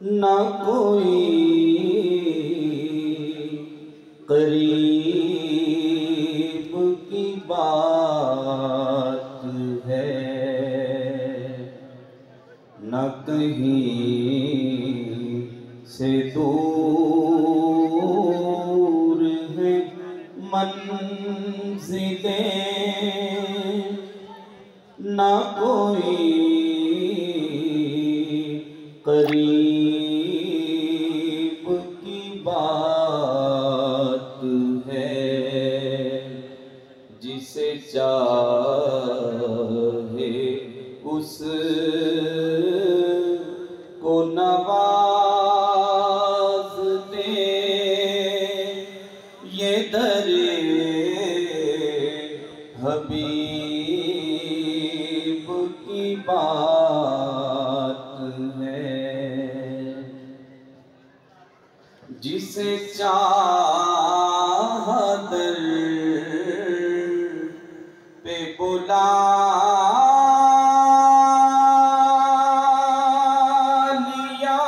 ना कोई करीब की बात है, न कहीं से दूर है मंज़िलें, ना कोई करीब की बात है। जिसे चाहे उस को नवाज दे, ये दरे हबीब की बात है। जिसे चाह दर पे बुला लिया,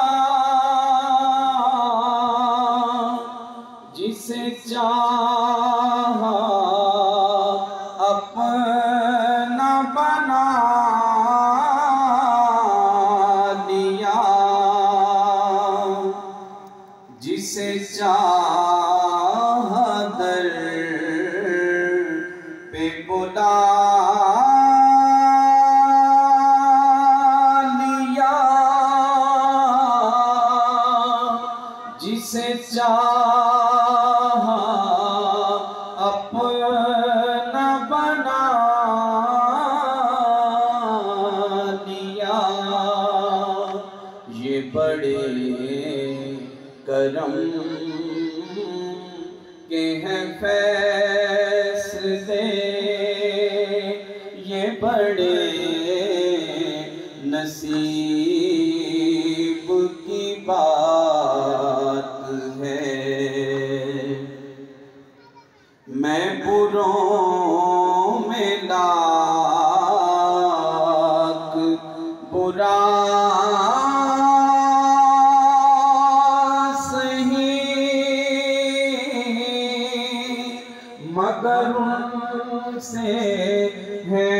जिसे चाह अपना बना लिया, जिसे चाह दर पे बुला लिया, जिसे चाह अपना बना लिया। ये बड़े करम के हैं फैसले, ये बड़े नसीब की बात है। मैं बुरों में लाख बुरा मगर उनसे है